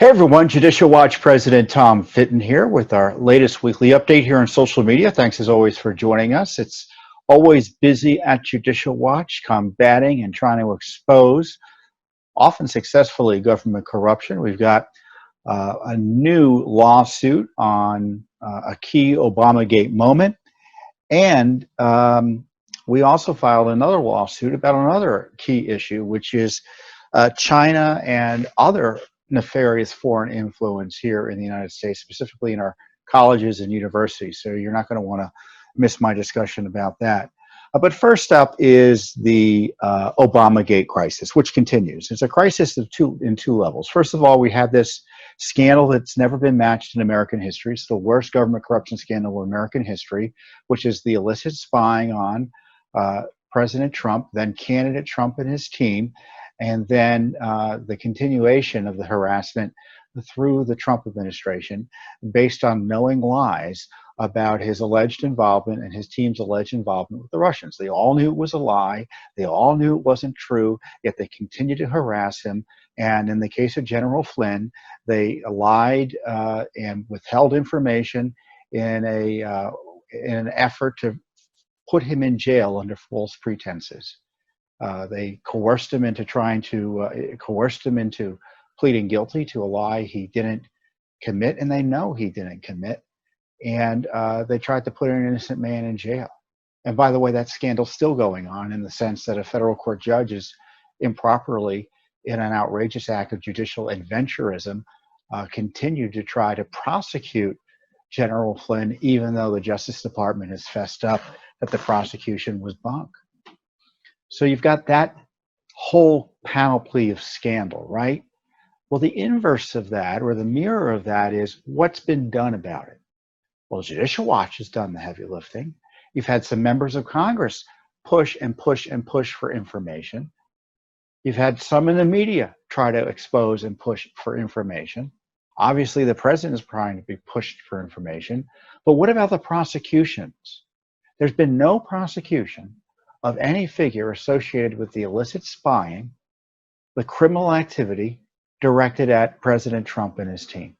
Hey everyone, Judicial Watch President Tom Fitton here with our latest weekly update here on social media. Thanks as always for joining us. It's always busy at Judicial Watch, combating and trying to expose, often successfully, government corruption. We've got a new lawsuit on a key Obamagate moment, and we also filed another lawsuit about another key issue, which is China and other nefarious foreign influence here in the United States, specifically in our colleges and universities. So you're not going to want to miss my discussion about that. But first up is the Obamagate crisis, which continues. It's a crisis of in two levels. First of all, we have this scandal that's never been matched in American history. It's the worst government corruption scandal in American history, which is the illicit spying on President Trump, then candidate Trump and his team, and then the continuation of the harassment through the Trump administration based on knowing lies about his alleged involvement and his team's alleged involvement with the Russians. They all knew it was a lie. They all knew it wasn't true, yet they continued to harass him. And in the case of General Flynn, they lied and withheld information in an effort to put him in jail under false pretenses. They coerced him into pleading guilty to a lie he didn't commit, and they know he didn't commit. And they tried to put an innocent man in jail. And by the way, that scandal's still going on in the sense that a federal court judge is improperly, in an outrageous act of judicial adventurism, continued to try to prosecute General Flynn, even though the Justice Department has fessed up that the prosecution was bunk. So you've got that whole panoply of scandal, right? Well, the inverse of that, or the mirror of that, is what's been done about it. Well, Judicial Watch has done the heavy lifting. You've had some members of Congress push and push and push for information. You've had some in the media try to expose and push for information. Obviously, the president is trying to be pushed for information. But what about the prosecutions? There's been no prosecution of any figure associated with the illicit spying, the criminal activity directed at President Trump and his team.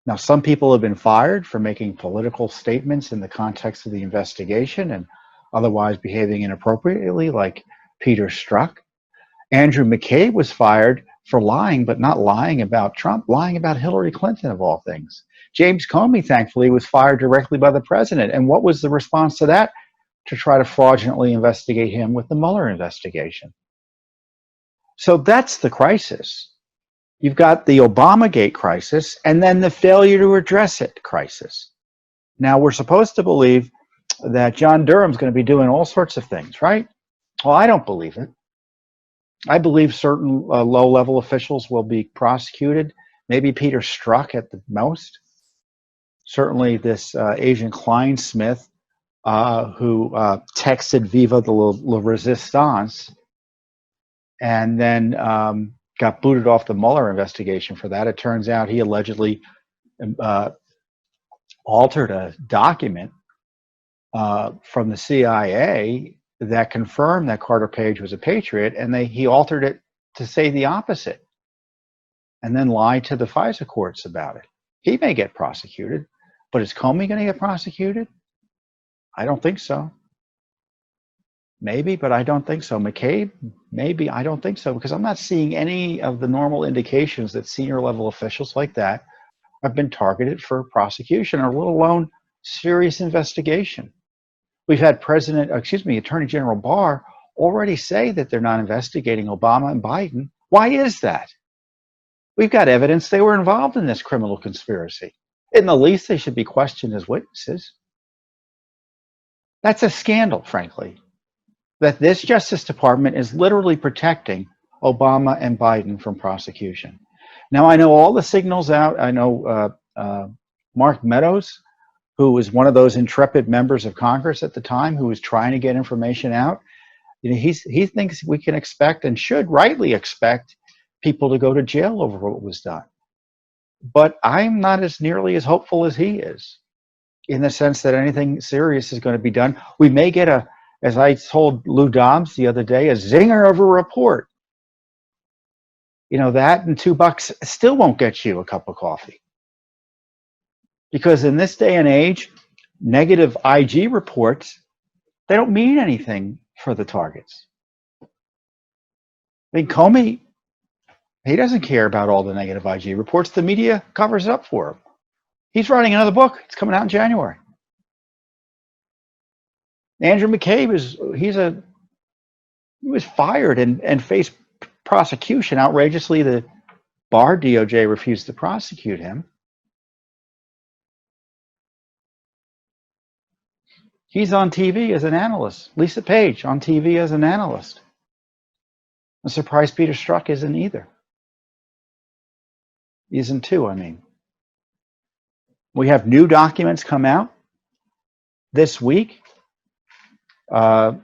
Now, some people have been fired for making political statements in the context of the investigation and otherwise behaving inappropriately, like Peter Strzok. Andrew McCabe was fired for lying, but not lying about Trump, lying about Hillary Clinton, of all things. James Comey, thankfully, was fired directly by the president. And what was the response to that? To try to fraudulently investigate him with the Mueller investigation. So that's the crisis. You've got the Obamagate crisis and then the failure to address it crisis. Now, we're supposed to believe that John Durham's going to be doing all sorts of things, right? Well, I don't believe it. I believe certain low-level officials will be prosecuted, maybe Peter Strzok at the most. Certainly this Agent Kleinsmith, who texted Viva la Resistance and then got booted off the Mueller investigation for that. It turns out he allegedly altered a document from the CIA that confirmed that Carter Page was a patriot, and he altered it to say the opposite and then lied to the FISA courts about it. He may get prosecuted, but is Comey going to get prosecuted? I don't think so. Maybe, but I don't think so. McCabe, maybe. I don't think so, because I'm not seeing any of the normal indications that senior level officials like that have been targeted for prosecution, or let alone serious investigation. We've had Attorney General Barr already say that they're not investigating Obama and Biden. Why is that? We've got evidence they were involved in this criminal conspiracy. In the least, they should be questioned as witnesses. That's a scandal, frankly, that this Justice Department is literally protecting Obama and Biden from prosecution. Now, I know all the signals out. I know Mark Meadows, who was one of those intrepid members of Congress at the time who was trying to get information out. You know, he thinks we can expect and should rightly expect people to go to jail over what was done. But I'm not as nearly as hopeful as he is, in the sense that anything serious is going to be done. We may get as I told Lou Dobbs the other day, a zinger of a report That and $2 still won't get you a cup of coffee. Because in this day and age, negative IG reports, they don't mean anything for the targets. I mean, Comey, he doesn't care about all the negative IG reports. The media covers it up for him. He's writing another book. It's coming out in January. Andrew McCabe he was fired and faced prosecution. Outrageously, the Barr DOJ refused to prosecute him. He's on TV as an analyst. Lisa Page on TV as an analyst. I'm surprised Peter Strzok isn't either. Isn't too, I mean. We have new documents come out this week. Now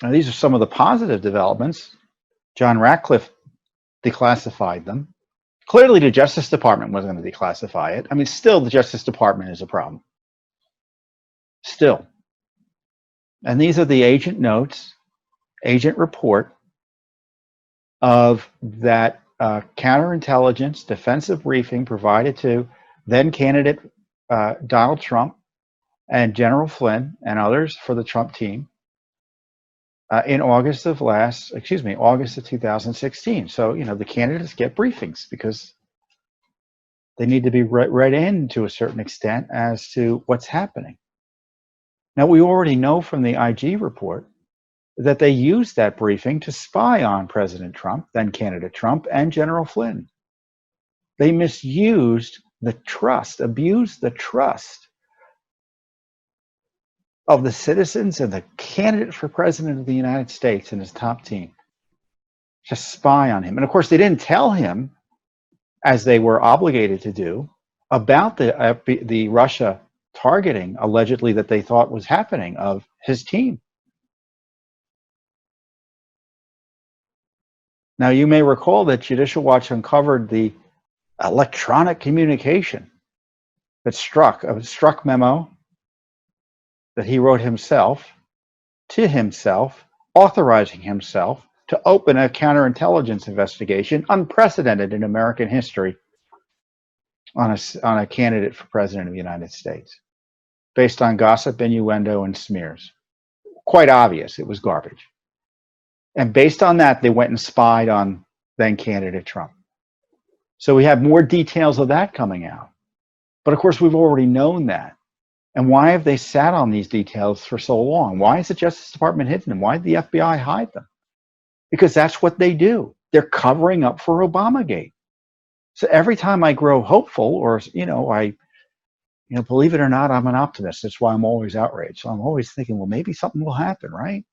these are some of the positive developments. John Ratcliffe declassified them. Clearly the Justice Department wasn't going to declassify it. I mean, still the Justice Department is a problem. Still. And these are the agent notes, agent report of that counterintelligence defensive briefing provided to then candidate Donald Trump and General Flynn and others for the Trump team in August of 2016. So, the candidates get briefings because they need to be read in to a certain extent as to what's happening. Now, we already know from the IG report that they used that briefing to spy on President Trump, then candidate Trump, and General Flynn. They misused the trust, abused the trust of the citizens and the candidate for president of the United States and his top team to spy on him. And of course, they didn't tell him, as they were obligated to do, about the Russia targeting, allegedly, that they thought was happening of his team. Now, you may recall that Judicial Watch uncovered the electronic communication that Strzok memo that he wrote himself to himself, authorizing himself to open a counterintelligence investigation, unprecedented in American history, on a candidate for president of the United States, based on gossip, innuendo, and smears. Quite obvious it was garbage. And based on that, they went and spied on then candidate Trump. So we have more details of that coming out. But of course, we've already known that. And why have they sat on these details for so long? Why has the Justice Department hidden them? Why did the FBI hide them? Because that's what they do. They're covering up for Obamagate. So every time I grow hopeful, or believe it or not, I'm an optimist. That's why I'm always outraged. So I'm always thinking, well, maybe something will happen, right?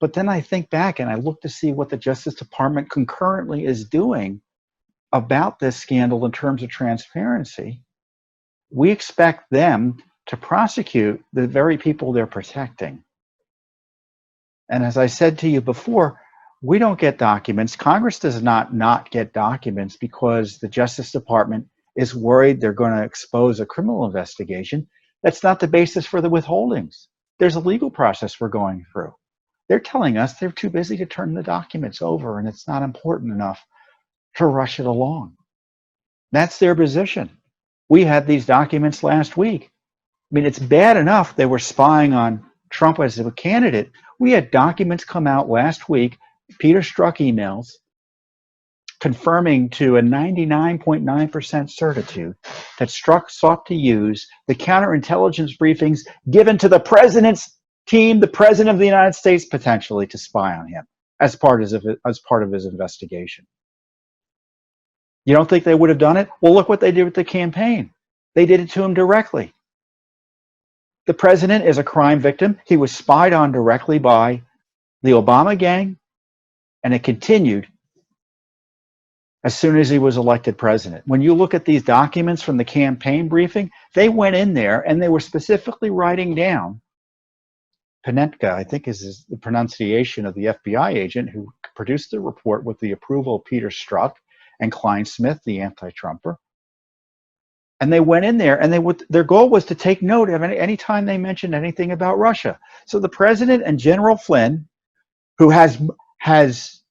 But then I think back and I look to see what the Justice Department concurrently is doing about this scandal in terms of transparency. We expect them to prosecute the very people they're protecting. And as I said to you before, we don't get documents. Congress does not get documents because the Justice Department is worried they're going to expose a criminal investigation. That's not the basis for the withholdings. There's a legal process we're going through. They're telling us they're too busy to turn the documents over and it's not important enough to rush it along. That's their position. We had these documents last week. I mean, it's bad enough they were spying on Trump as a candidate. We had documents come out last week, Peter Strzok emails, confirming to a 99.9% certitude that Strzok sought to use the counterintelligence briefings given to the president's team, the president of the United States, potentially to spy on him as part of his investigation. You don't think they would have done it? Well, look what they did with the campaign. They did it to him directly. The president is a crime victim. He was spied on directly by the Obama gang, and it continued as soon as he was elected president. When you look at these documents from the campaign briefing, they went in there and they were specifically writing down, Panetka, I think is the pronunciation of the FBI agent who produced the report with the approval of Peter Strzok and Klein Smith, the anti-Trumper. And they went in there and their goal was to take note of any time they mentioned anything about Russia. So the president and General Flynn, who has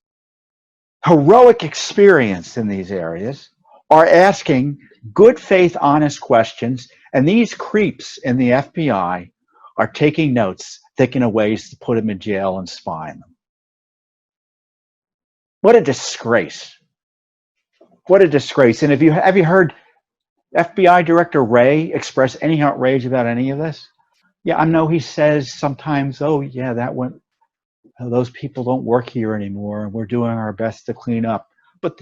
heroic experience in these areas are asking good faith, honest questions, and these creeps in the FBI are taking notes, thinking of ways to put them in jail and spying them. What a disgrace. What a disgrace. And have you heard FBI Director Wray express any outrage about any of this? Yeah, I know he says sometimes, oh yeah, those people don't work here anymore and we're doing our best to clean up. But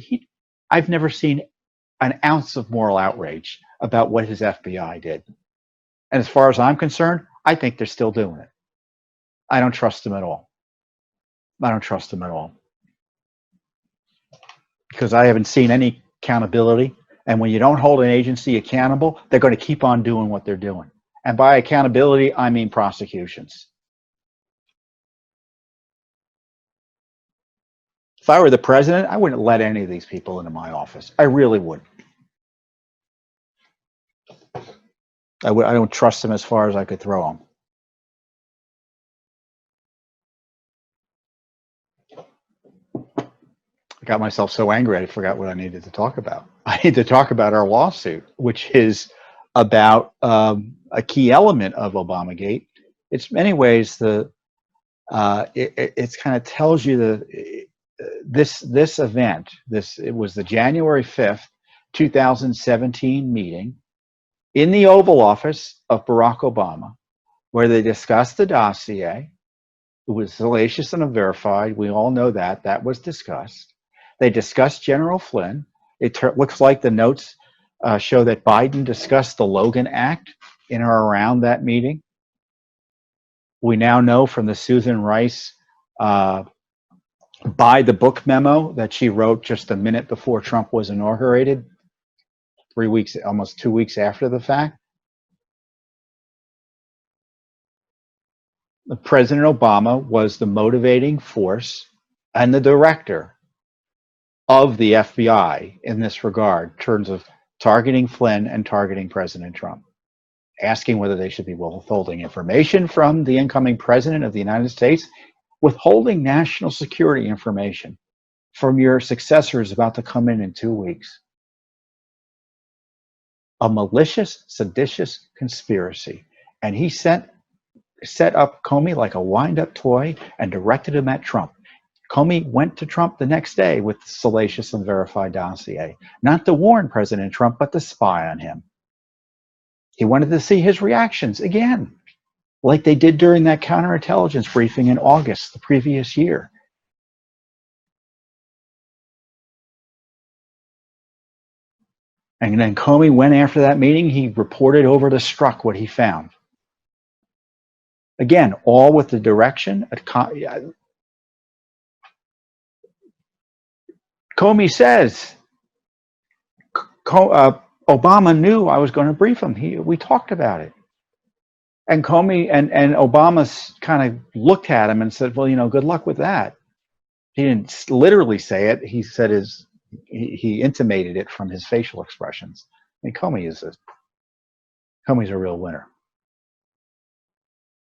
I've never seen an ounce of moral outrage about what his FBI did. And as far as I'm concerned, I think they're still doing it. I don't trust them at all. I don't trust them at all. Because I haven't seen any accountability. And when you don't hold an agency accountable, they're going to keep on doing what they're doing. And by accountability, I mean prosecutions. If I were the president, I wouldn't let any of these people into my office. I really wouldn't. I don't trust them as far as I could throw them. I got myself so angry I forgot what I needed to talk about. I need to talk about our lawsuit, which is about a key element of Obamagate. It's many ways it kind of tells you this event. It was the January 5th, 2017 meeting in the Oval Office of Barack Obama, where they discussed the dossier. It was salacious and unverified. We all know that was discussed. They discussed General Flynn. It looks like the notes show that Biden discussed the Logan Act in or around that meeting. We now know from the Susan Rice by the book memo that she wrote just a minute before Trump was inaugurated, 3 weeks, almost 2 weeks after the fact. President Obama was the motivating force and the director of the FBI in this regard, in terms of targeting Flynn and targeting President Trump, asking whether they should be withholding information from the incoming president of the United States, withholding national security information from your successors about to come in 2 weeks. A malicious, seditious conspiracy. And he set up Comey like a wind-up toy and directed him at Trump. Comey went to Trump the next day with the salacious and verified dossier, not to warn President Trump, but to spy on him. He wanted to see his reactions again, like they did during that counterintelligence briefing in August the previous year. And then Comey went after that meeting. He reported over to Strzok what he found. Again, all with the direction. Comey says, Obama knew I was going to brief him. We talked about it. And Comey and Obama kind of looked at him and said, well, good luck with that. He didn't literally say it. He said he intimated it from his facial expressions. I mean, Comey's a real winner.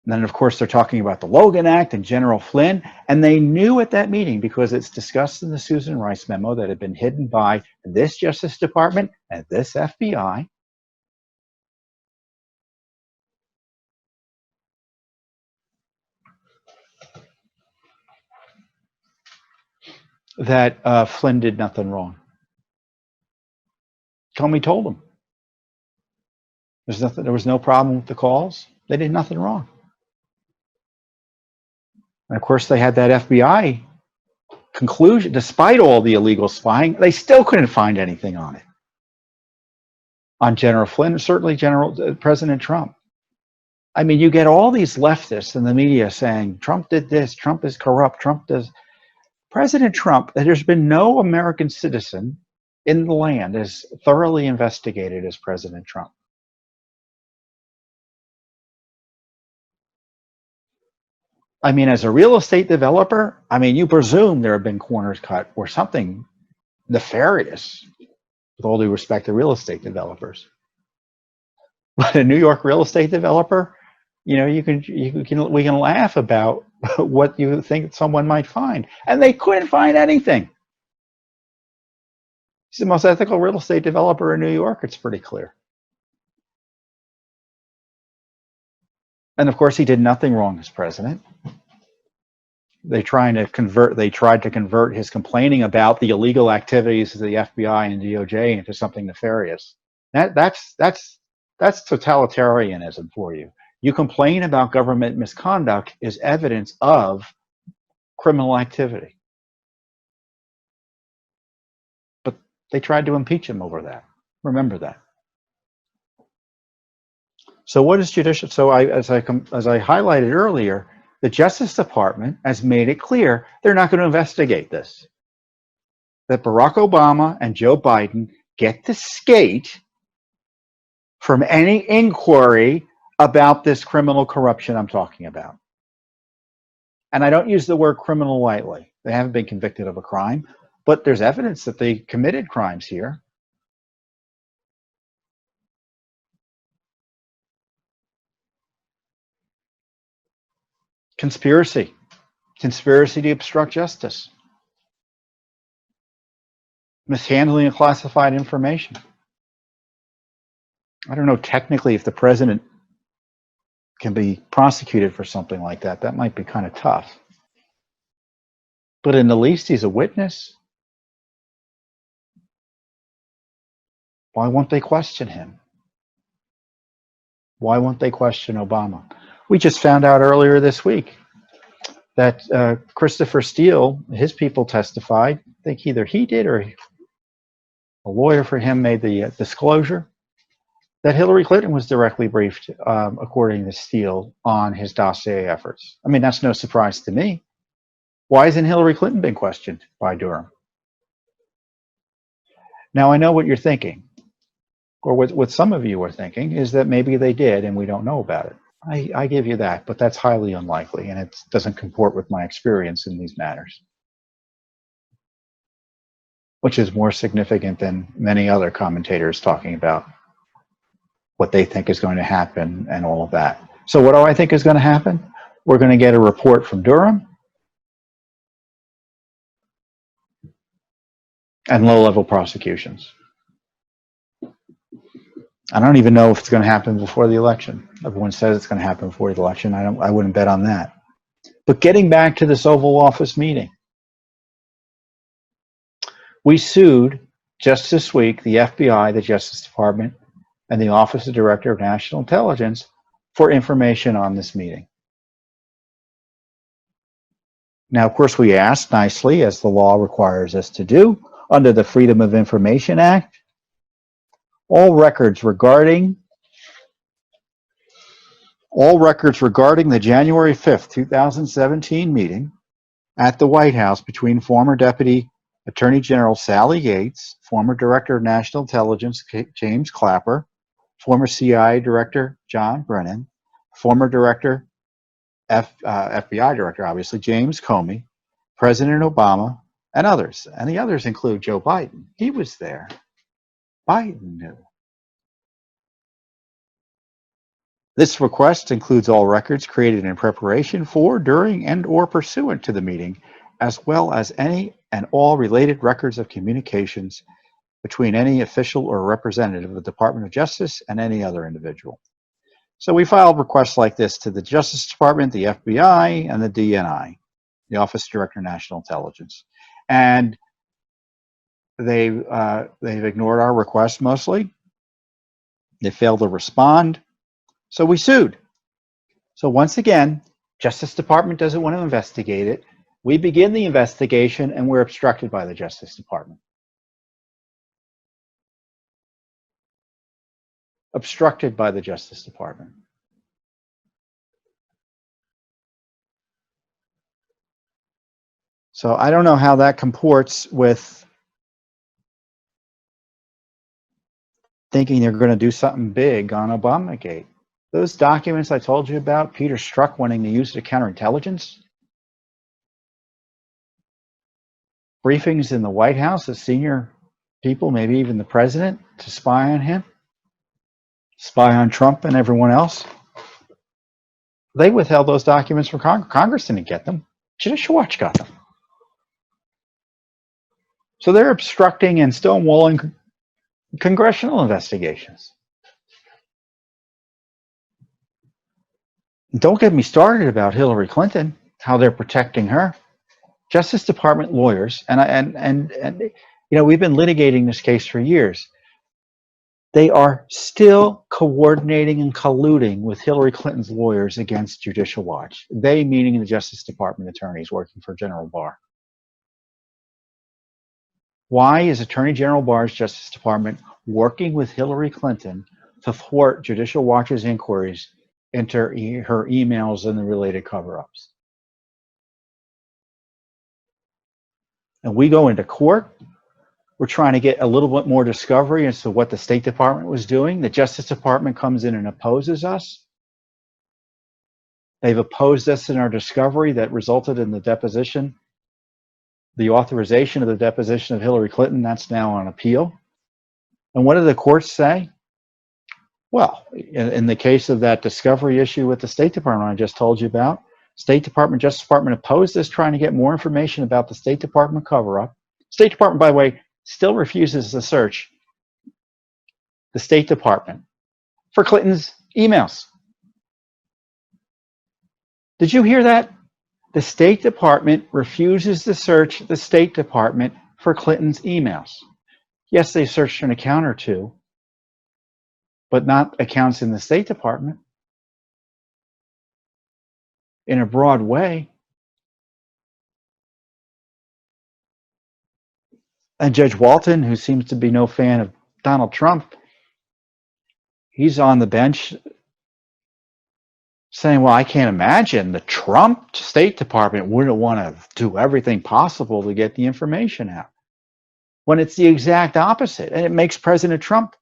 And then, of course, they're talking about the Logan Act and General Flynn. And they knew at that meeting, because it's discussed in the Susan Rice memo that had been hidden by this Justice Department and this FBI, that Flynn did nothing wrong. Comey told him. There was no problem with the calls. They did nothing wrong. And of course, they had that FBI conclusion. Despite all the illegal spying, they still couldn't find anything on it. On General Flynn, and certainly President Trump. I mean, you get all these leftists in the media saying, Trump did this, Trump is corrupt, Trump does. President Trump, there's been no American citizen in the land as thoroughly investigated as President Trump. I mean, as a real estate developer, I mean, you presume there have been corners cut or something nefarious, with all due respect to real estate developers. But a New York real estate developer, we can laugh about what you think someone might find, and they couldn't find anything. He's the most ethical real estate developer in New York. It's pretty clear. And of course, he did nothing wrong as president. They tried to convert his complaining about the illegal activities of the FBI and DOJ into something nefarious. That's totalitarianism for you. You complain about government misconduct is evidence of criminal activity. But they tried to impeach him over that. Remember that. So what is judicial? So as I highlighted earlier, the Justice Department has made it clear they're not going to investigate this. That Barack Obama and Joe Biden get to skate from any inquiry about this criminal corruption I'm talking about. And I don't use the word criminal lightly. They haven't been convicted of a crime, but there's evidence that they committed crimes here. Conspiracy to obstruct justice, mishandling of classified information. I don't know technically if the president can be prosecuted for something like that. That might be kind of tough. But in the least, he's a witness. Why won't they question him? Why won't they question Obama? We just found out earlier this week that Christopher Steele, his people testified. I think either he did or a lawyer for him made the disclosure that Hillary Clinton was directly briefed, according to Steele, on his dossier efforts. I mean, that's no surprise to me. Why hasn't Hillary Clinton been questioned by Durham? Now, I know what you're thinking, or what some of you are thinking, is that maybe they did and we don't know about it. I give you that, but that's highly unlikely, and it doesn't comport with my experience in these matters, which is more significant than many other commentators talking about what they think is going to happen and all of that. So what do I think is going to happen? We're going to get a report from Durham and low-level prosecutions. I don't even know if it's going to happen before the election. Everyone says it's going to happen before the election. I wouldn't bet on that. But getting back to this Oval Office meeting, we sued just this week the FBI, the Justice Department, and the Office of Director of National Intelligence for information on this meeting. Now, of course, we asked nicely, as the law requires us to do, under the Freedom of Information Act, all records regarding the January 5th, 2017 meeting at the White House between former Deputy Attorney General Sally Yates, former Director of National Intelligence James Clapper, former CIA Director John Brennan, former FBI Director, obviously, James Comey, President Obama, and others. And the others include Joe Biden. He was there. Biden knew. This request includes all records created in preparation for, during, and or pursuant to the meeting, as well as any and all related records of communications between any official or representative of the Department of Justice and any other individual. So we filed requests like this to the Justice Department, the FBI, and the DNI, the Office of Director of National Intelligence. And they've ignored our requests mostly. They failed to respond. So we sued. So once again, Justice Department doesn't want to investigate it. We begin the investigation and we're obstructed by the Justice Department. Obstructed by the Justice Department. So I don't know how that comports with thinking they're going to do something big on Obamagate. Those documents I told you about, Peter Strzok wanting to use it to counterintelligence, briefings in the White House of senior people, maybe even the president, to spy on him, spy on Trump and everyone else. They withheld those documents from Congress. Congress didn't get them. Judicial Watch got them. So they're obstructing and stonewalling congressional investigations. Don't get me started about Hillary Clinton, how they're protecting her. Justice Department lawyers, and you know, we've been litigating this case for years. They are still coordinating and colluding with Hillary Clinton's lawyers against Judicial Watch. They, meaning the Justice Department attorneys working for General Barr. Why is Attorney General Barr's Justice Department working with Hillary Clinton to thwart Judicial Watch's inquiries into her emails and the related cover-ups? And we go into court. We're trying to get a little bit more discovery as to what the State Department was doing. The Justice Department comes in and opposes us. They've opposed us in our discovery that resulted in the deposition, the authorization of the deposition of Hillary Clinton. That's now on appeal. And what do the courts say? Well, in the case of that discovery issue with the State Department I just told you about, State Department, Justice Department opposed us trying to get more information about the State Department cover-up. State Department, by the way, still refuses to search the State Department for Clinton's emails. Did you hear that? The State Department refuses to search the State Department for Clinton's emails. Yes, they searched an account or two, but not accounts in the State Department in a broad way. And Judge Walton, who seems to be no fan of Donald Trump, he's on the bench saying, well, I can't imagine the Trump State Department wouldn't want to do everything possible to get the information out, when it's the exact opposite. And it makes President Trump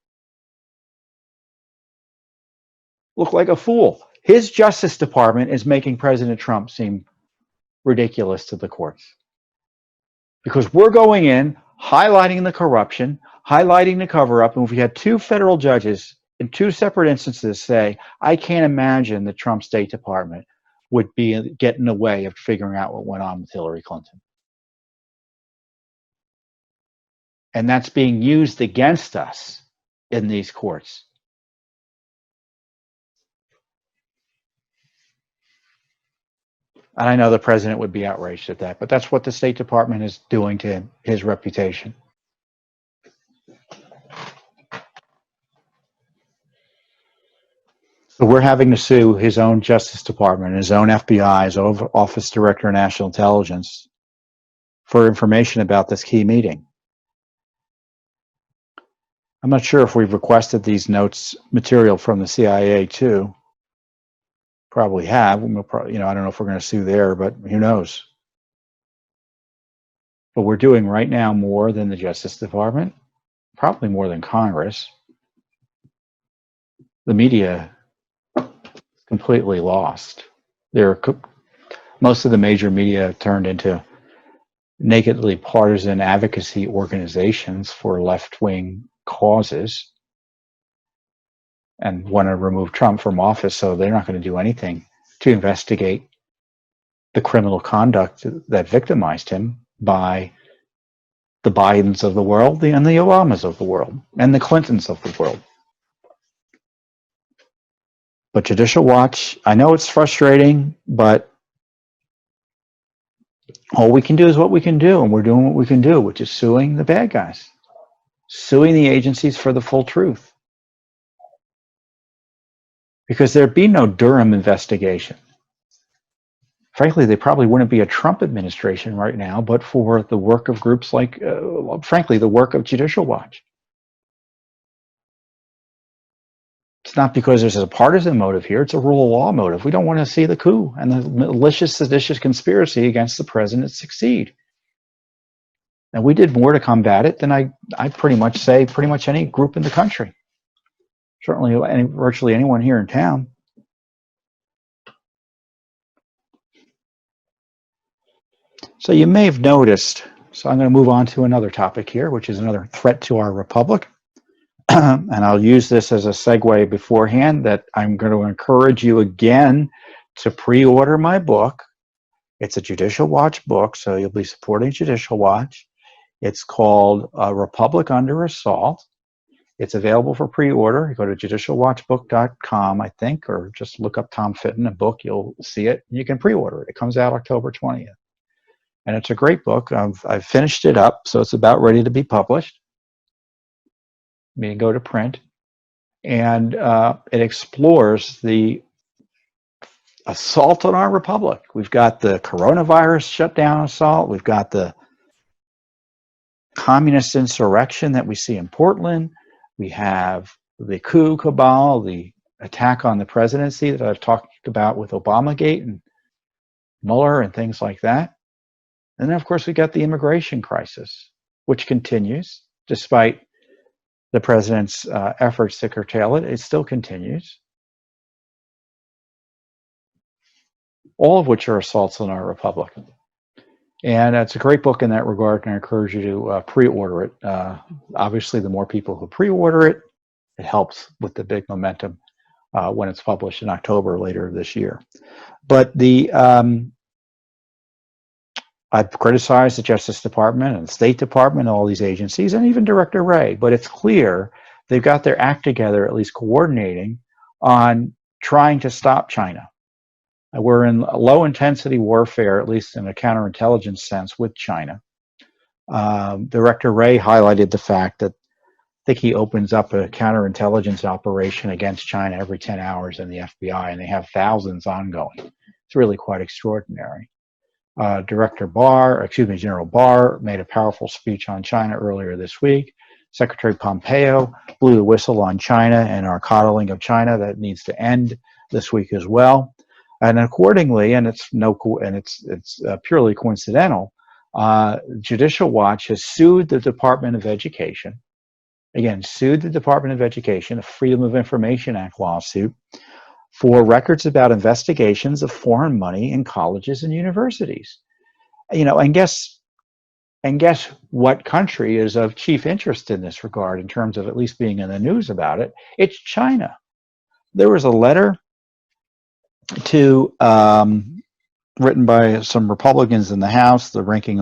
look like a fool. His Justice Department is making President Trump seem ridiculous to the courts. Because we're going in, highlighting the corruption, highlighting the cover-up, and if we had two federal judges in two separate instances say, I can't imagine the Trump State Department would get in the way of figuring out what went on with Hillary Clinton. And that's being used against us in these courts. And I know the president would be outraged at that, but that's what the State Department is doing to his reputation. So we're having to sue his own Justice Department, his own FBI, his own Office Director of National Intelligence for information about this key meeting. I'm not sure if we've requested these notes material from the CIA too. Probably have. We'll probably, you know, I don't know if we're going to sue there, but who knows? But we're doing right now more than the Justice Department, probably more than Congress. The media is completely lost. Most of the major media turned into nakedly partisan advocacy organizations for left-wing causes and want to remove Trump from office, so they're not going to do anything to investigate the criminal conduct that victimized him by the Bidens of the world and the Obamas of the world and the Clintons of the world. But Judicial Watch, I know it's frustrating, but all we can do is what we can do, and we're doing what we can do, which is suing the bad guys, suing the agencies for the full truth. Because there'd be no Durham investigation. Frankly, there probably wouldn't be a Trump administration right now, but for the work of groups like, frankly, the work of Judicial Watch. It's not because there's a partisan motive here, it's a rule of law motive. We don't want to see the coup and the malicious, seditious conspiracy against the president succeed. And we did more to combat it than I pretty much say pretty much any group in the country. Certainly virtually anyone here in town. So you may have noticed, so I'm going to move on to another topic here, which is another threat to our republic. And I'll use this as a segue beforehand that I'm going to encourage you again to pre-order my book. It's a Judicial Watch book, so you'll be supporting Judicial Watch. It's called Republic Under Assault. It's available for pre-order. You go to judicialwatchbook.com, I think, or just look up Tom Fitton, a book, you'll see it. You can pre-order it. It comes out October 20th. And it's a great book. I've finished it up, so it's about ready to be published. May go to print. And it explores the assault on our republic. We've got the coronavirus shutdown assault. We've got the communist insurrection that we see in Portland. We have the coup cabal, the attack on the presidency that I've talked about with Obamagate and Mueller and things like that. And then, of course, we got the immigration crisis, which continues despite the president's efforts to curtail it. It still continues. All of which are assaults on our republic. And it's a great book in that regard, and I encourage you to pre-order it. Obviously, the more people who pre-order it, it helps with the big momentum when it's published in October later this year. But the I've criticized the Justice Department and the State Department, all these agencies, and even Director Wray, but it's clear they've got their act together, at least coordinating on trying to stop China. We're in low-intensity warfare, at least in a counterintelligence sense, with China. Director Wray highlighted the fact that I think he opens up a counterintelligence operation against China every 10 hours in the FBI, and they have thousands ongoing. It's really quite extraordinary. General Barr made a powerful speech on China earlier this week. Secretary Pompeo blew the whistle on China and our coddling of China. That needs to end this week as well. And accordingly, and it's purely coincidental, Judicial Watch has sued the Department of Education. Again, sued the Department of Education, a Freedom of Information Act lawsuit, for records about investigations of foreign money in colleges and universities. And guess what country is of chief interest in this regard in terms of at least being in the news about it? It's China. There was a letter written by some Republicans in the House, the ranking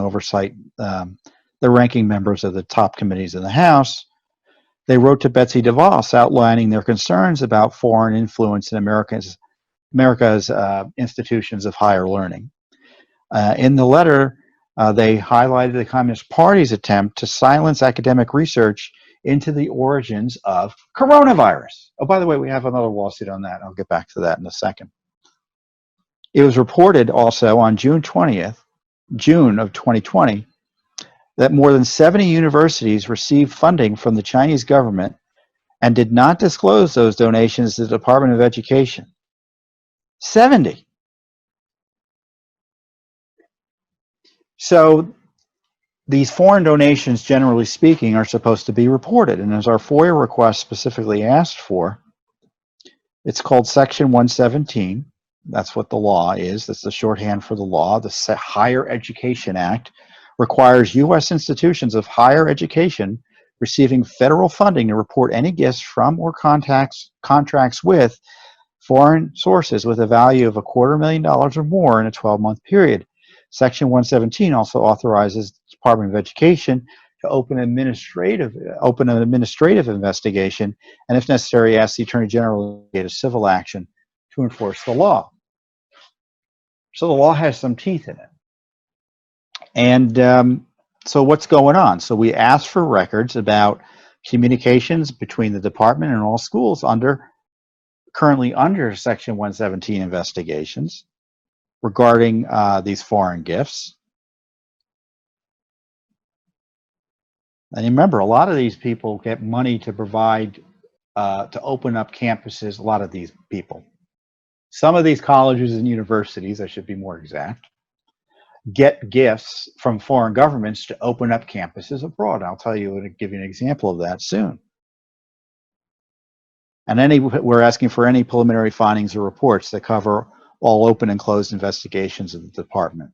members of the top committees in the House. They wrote to Betsy DeVos outlining their concerns about foreign influence in America's institutions of higher learning. In the letter, they highlighted the Communist Party's attempt to silence academic research into the origins of coronavirus. Oh, by the way, we have another lawsuit on that. I'll get back to that in a second. It was reported also on June of 2020, that more than 70 universities received funding from the Chinese government and did not disclose those donations to the Department of Education. 70. So these foreign donations, generally speaking, are supposed to be reported. And as our FOIA request specifically asked for, it's called Section 117. That's what the law is. That's the shorthand for the law. The Higher Education Act requires U.S. institutions of higher education receiving federal funding to report any gifts from or contracts with foreign sources with a value of $250,000 or more in a 12-month period. Section 117 also authorizes the Department of Education to open an administrative investigation, and if necessary, ask the Attorney General to get a civil action to enforce the law. So the law has some teeth in it. And so what's going on? So we asked for records about communications between the department and all schools currently under Section 117 investigations regarding these foreign gifts. And remember, a lot of these people get money to provide, to open up campuses, a lot of these people. Some of these colleges and universities, I should be more exact, get gifts from foreign governments to open up campuses abroad. I'll give you an example of that soon. And we're asking for any preliminary findings or reports that cover all open and closed investigations of the department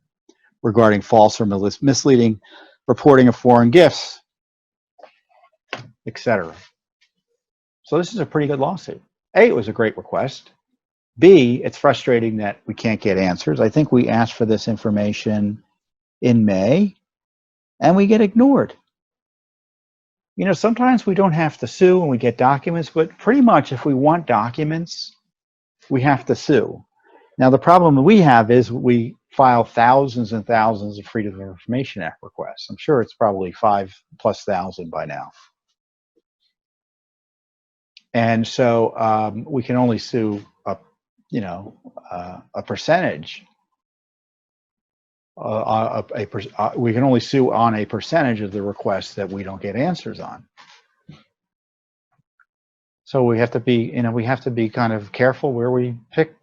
regarding false or misleading reporting of foreign gifts, etc. So this is a pretty good lawsuit. A, it was a great request. B, it's frustrating that we can't get answers. I think we asked for this information in May, and we get ignored. You know, sometimes we don't have to sue and we get documents, but pretty much if we want documents, we have to sue. Now, the problem that we have is we file thousands and thousands of Freedom of Information Act requests. I'm sure it's probably 5,000+ by now. And so we can only sue a percentage. We can only sue on a percentage of the requests that we don't get answers on. So we have to be, kind of careful where we pick.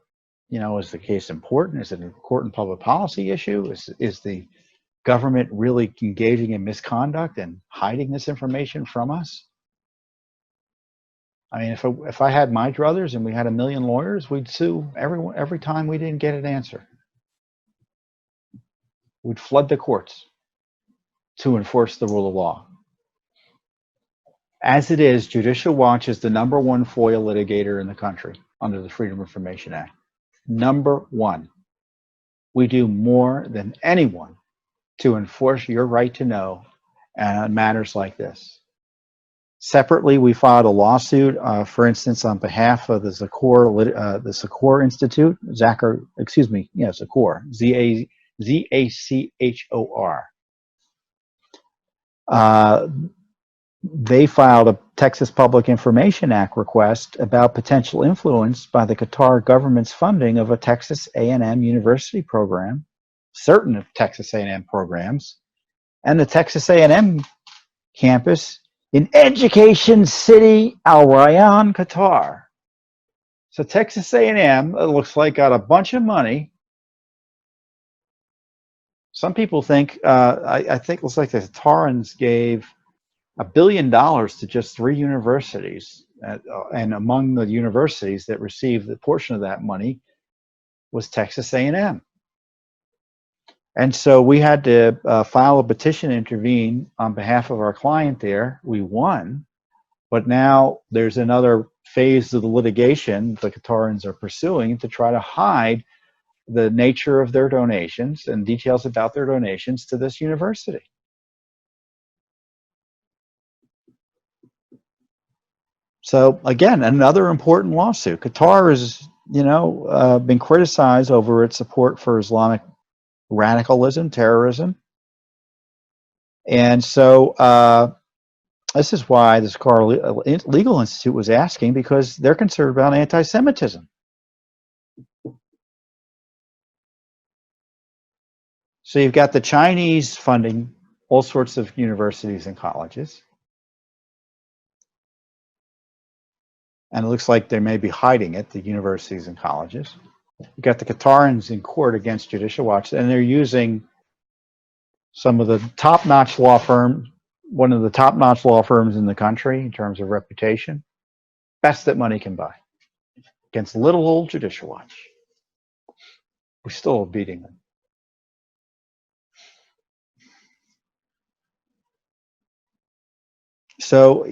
Is the case important? Is it an important public policy issue? Is the government really engaging in misconduct and hiding this information from us? I mean, if I had my druthers and we had 1 million lawyers, we'd sue every time we didn't get an answer. We'd flood the courts to enforce the rule of law. As it is, Judicial Watch is the #1 FOIA litigator in the country under the Freedom of Information Act. #1. We do more than anyone to enforce your right to know on matters like this. Separately, we filed a lawsuit, for instance, on behalf of the Zachor Institute, Zachor, Z-A-C-H-O-R. They filed a Texas Public Information Act request about potential influence by the Qatar government's funding of a Texas A&M University program, certain of Texas A&M programs, and the Texas A&M campus in Education City, Al Rayyan, Qatar. So Texas A&M, it looks like, got a bunch of money. Some people think, I think it looks like the Qatarans gave $1 billion to just 3 universities, and among the universities that received the portion of that money was Texas A&M. And so we had to file a petition to intervene on behalf of our client there. We won, but now there's another phase of the litigation the Qatarans are pursuing to try to hide the nature of their donations and details about their donations to this university. So again, another important lawsuit. Qatar has, been criticized over its support for Islamic radicalism, terrorism. And so this is why the Qatar Legal Institute was asking, because they're concerned about anti-Semitism. So you've got the Chinese funding all sorts of universities and colleges. And it looks like they may be hiding it, the universities and colleges. You've got the Qatarans in court against Judicial Watch, and they're using some of the top-notch law firms, one of the top-notch law firms in the country in terms of reputation, best that money can buy, against little old Judicial Watch. We're still beating them. So,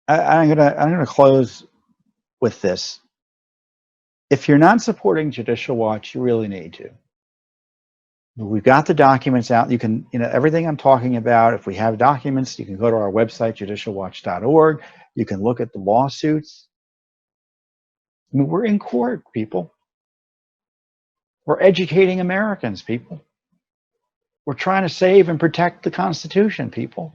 I'm gonna close with this. If you're not supporting Judicial Watch, you really need to. We've got the documents out. You can, everything I'm talking about, if we have documents, you can go to our website, judicialwatch.org. You can look at the lawsuits. I mean, we're in court, people. We're educating Americans, people. We're trying to save and protect the Constitution, people.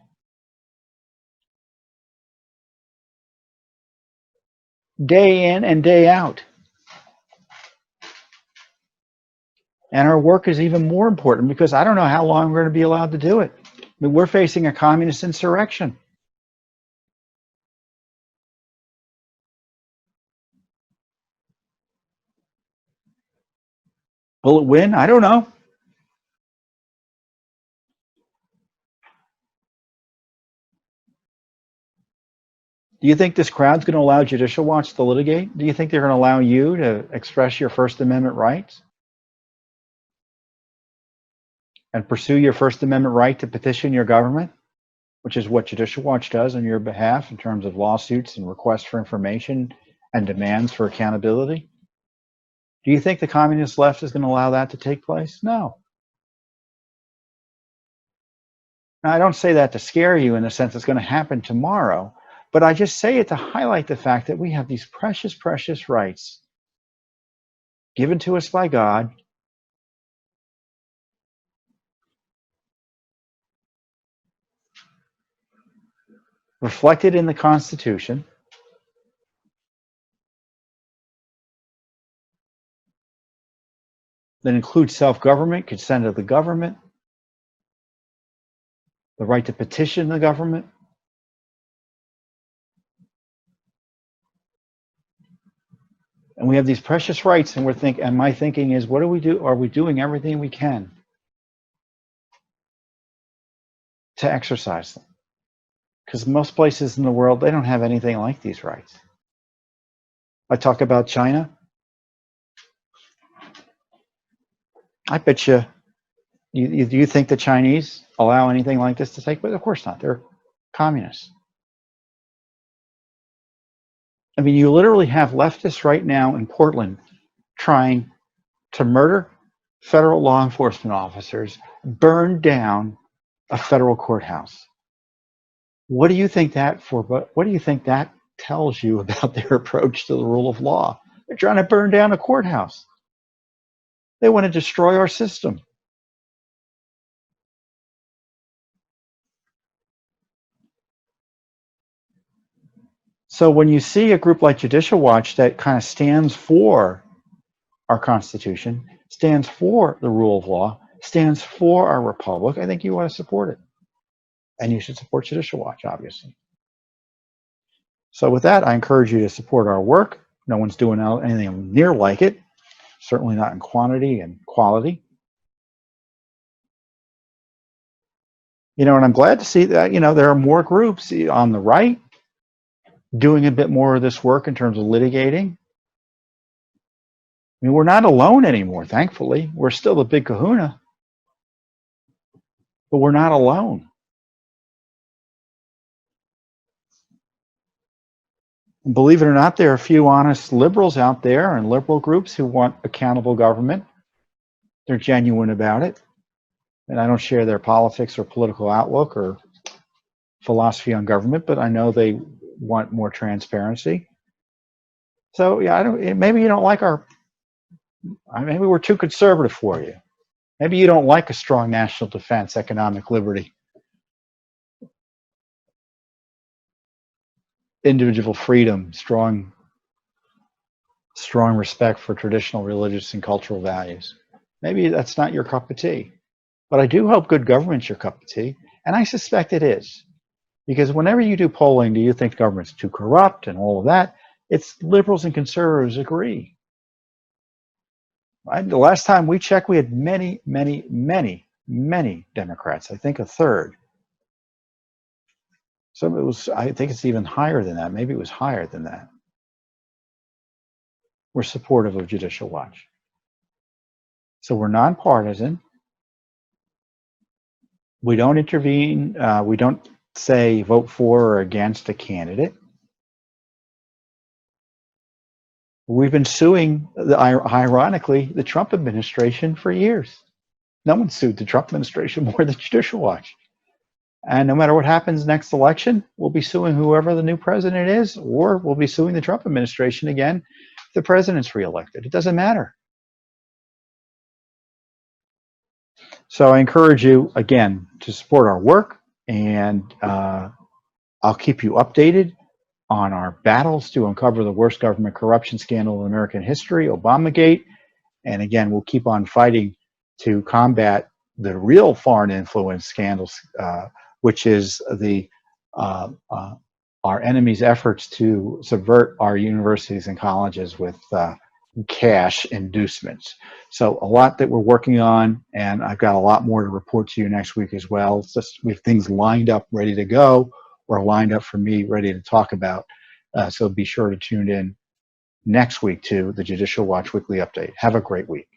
Day in and day out. And our work is even more important because I don't know how long we're going to be allowed to do it. I mean, we're facing a communist insurrection. Will it win? I don't know. Do you think this crowd's going to allow Judicial Watch to litigate? Do you think they're going to allow you to express your First Amendment rights and pursue your First Amendment right to petition your government, which is what Judicial Watch does on your behalf in terms of lawsuits and requests for information and demands for accountability? Do you think the communist left is going to allow that to take place? No. Now, I don't say that to scare you in the sense it's going to happen tomorrow, but I just say it to highlight the fact that we have these precious, precious rights given to us by God, reflected in the Constitution, that includes self-government, consent of the government, the right to petition the government. And we have these precious rights, and and my thinking is, what do we do? Are we doing everything we can to exercise them? Because most places in the world, they don't have anything like these rights. I talk about China. I bet you think the Chinese allow anything like this to take place? Of course not. They're communists. I mean, you literally have leftists right now in Portland trying to murder federal law enforcement officers, burn down a federal courthouse. What do you think that for? But what do you think that tells you about their approach to the rule of law? They're trying to burn down a courthouse. They want to destroy our system. So when you see a group like Judicial Watch that kind of stands for our Constitution, stands for the rule of law, stands for our republic, I think you want to support it. And you should support Judicial Watch, obviously. So with that, I encourage you to support our work. No one's doing anything near like it, certainly not in quantity and quality. And I'm glad to see that, there are more groups on the right doing a bit more of this work in terms of litigating. I mean, we're not alone anymore, thankfully. We're still the big kahuna, but we're not alone. And believe it or not, there are a few honest liberals out there and liberal groups who want accountable government. They're genuine about it. And I don't share their politics or political outlook or philosophy on government, but I know they want more transparency. So yeah, maybe you don't like maybe we're too conservative for you. Maybe you don't like a strong national defense, economic liberty, individual freedom, strong respect for traditional religious and cultural values. Maybe that's not your cup of tea. But I do hope good government's your cup of tea, and I suspect it is. Because whenever you do polling, do you think government's too corrupt and all of that? It's liberals and conservatives agree. The last time we checked, we had many, many, many, many Democrats. I think a third. Some it was. I think it's even higher than that. Maybe it was higher than that. We're supportive of Judicial Watch. So we're nonpartisan. We don't intervene. We don't say vote for or against a candidate. We've been suing, ironically, the Trump administration for years. No one sued the Trump administration more than Judicial Watch. And no matter what happens next election, we'll be suing whoever the new president is, or we'll be suing the Trump administration again if the president's reelected. It doesn't matter. So I encourage you, again, to support our work, and I'll keep you updated on our battles to uncover the worst government corruption scandal in American history, Obamagate. And again, we'll keep on fighting to combat the real foreign influence scandals, which is our enemies' efforts to subvert our universities and colleges with cash inducements. So a lot that we're working on, and I've got a lot more to report to you next week as well. It's just we have things lined up, ready to go, or lined up for me, ready to talk about. So be sure to tune in next week to the Judicial Watch Weekly Update. Have a great week.